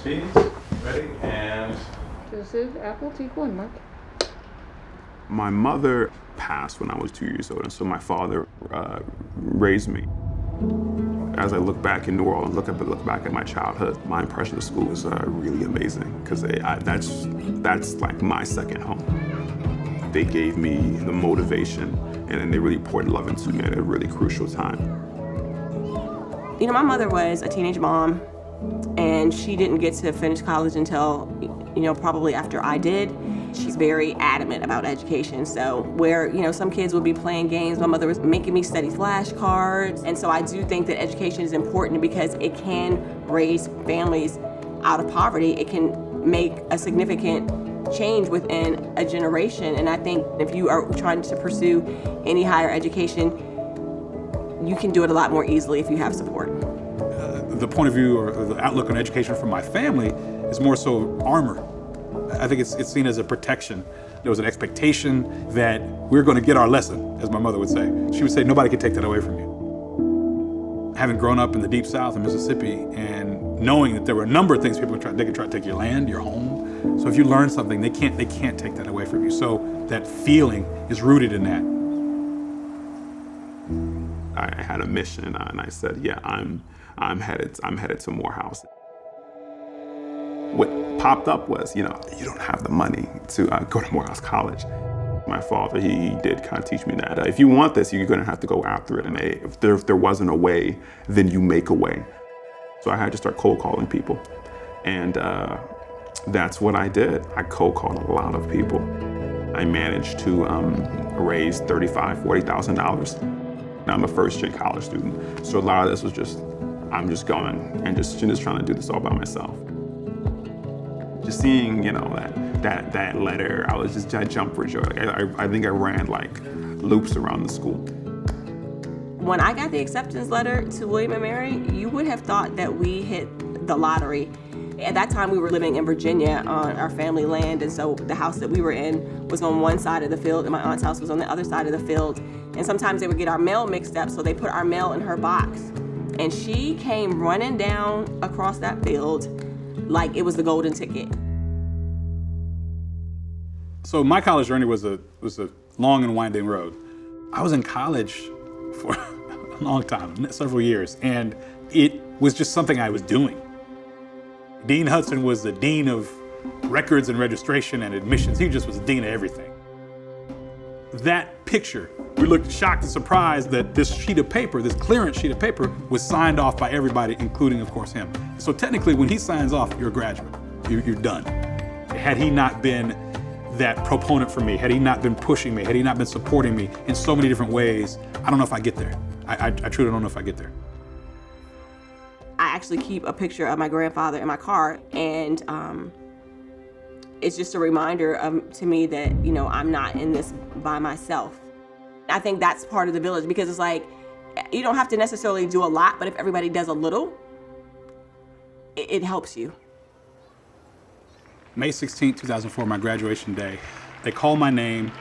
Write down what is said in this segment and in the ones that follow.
cheese. Ready? And... This is apple take one, Mark. My mother passed when I was 2 years old, and so my father raised me. As I look back in New Orleans, look back at my childhood, my impression of school was really amazing, because that's like my second home. They gave me the motivation, and then they really poured love into me at a really crucial time. You know, my mother was a teenage mom, and she didn't get to finish college until, you know, probably after I did. She's very adamant about education. So where, you know, some kids would be playing games, my mother was making me study flashcards. And so I do think that education is important because it can raise families out of poverty. It can make a significant change within a generation. And I think if you are trying to pursue any higher education, you can do it a lot more easily if you have support. The point of view or the outlook on education from my family is more so armor. I think it's seen as a protection. There was an expectation that we're going to get our lesson, as my mother would say. She would say, nobody can take that away from you. Having grown up in the Deep South in Mississippi and knowing that there were a number of things they could try to take your land, your home. So if you learn something, they can't take that away from you. So that feeling is rooted in that. I had a mission, and I said, yeah, I'm headed to Morehouse. What popped up was, you know, you don't have the money to go to Morehouse College. My father, he did kind of teach me that if you want this, you're going to have to go after it. And if there wasn't a way, then you make a way. So I had to start cold calling people. And that's what I did. I cold called a lot of people. I managed to raise $35,000, $40,000. I'm a first-gen college student. So a lot of this was just, I'm just going and just trying to do this all by myself. Just seeing, you know, that letter, I jumped for joy. I think I ran like loops around the school. When I got the acceptance letter to William & Mary, you would have thought that we hit the lottery. At that time, we were living in Virginia on our family land, and so the house that we were in was on one side of the field, and my aunt's house was on the other side of the field. And sometimes they would get our mail mixed up, so they put our mail in her box. And she came running down across that field like it was the golden ticket. So my college journey was a long and winding road. I was in college for a long time, several years, and it was just something I was doing. Dean Hudson was the dean of records and registration and admissions. He just was the dean of everything. That picture, we looked shocked and surprised that this sheet of paper, this clearance sheet of paper, was signed off by everybody, including, of course, him. So technically, when he signs off, you're a graduate. You're done. Had he not been that proponent for me, had he not been pushing me, had he not been supporting me in so many different ways, I don't know if I get there. I truly don't know if I get there. I actually keep a picture of my grandfather in my car, and it's just a reminder to me that, you know, I'm not in this by myself. I think that's part of the village, because it's like, you don't have to necessarily do a lot, but if everybody does a little, it helps you. May 16, 2004, my graduation day, they call my name.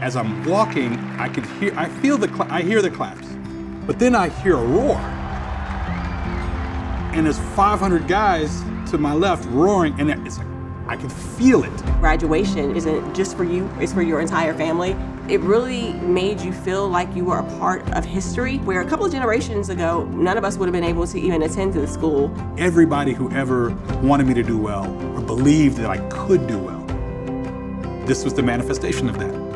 As I'm walking, I hear the claps, but then I hear a roar. And there's 500 guys to my left roaring, and it's like, I can feel it. Graduation isn't just for you, it's for your entire family. It really made you feel like you were a part of history, where a couple of generations ago, none of us would have been able to even attend to the school. Everybody who ever wanted me to do well or believed that I could do well, this was the manifestation of that.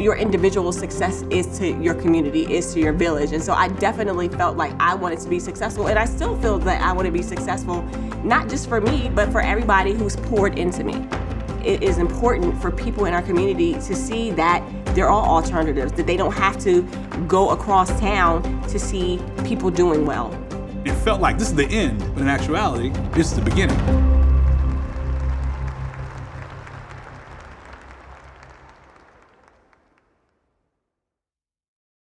Your individual success is to your community, is to your village. And so I definitely felt like I wanted to be successful, and I still feel that I want to be successful, not just for me, but for everybody who's poured into me. It is important for people in our community to see that there are alternatives, that they don't have to go across town to see people doing well. It felt like this is the end, but in actuality, this is the beginning.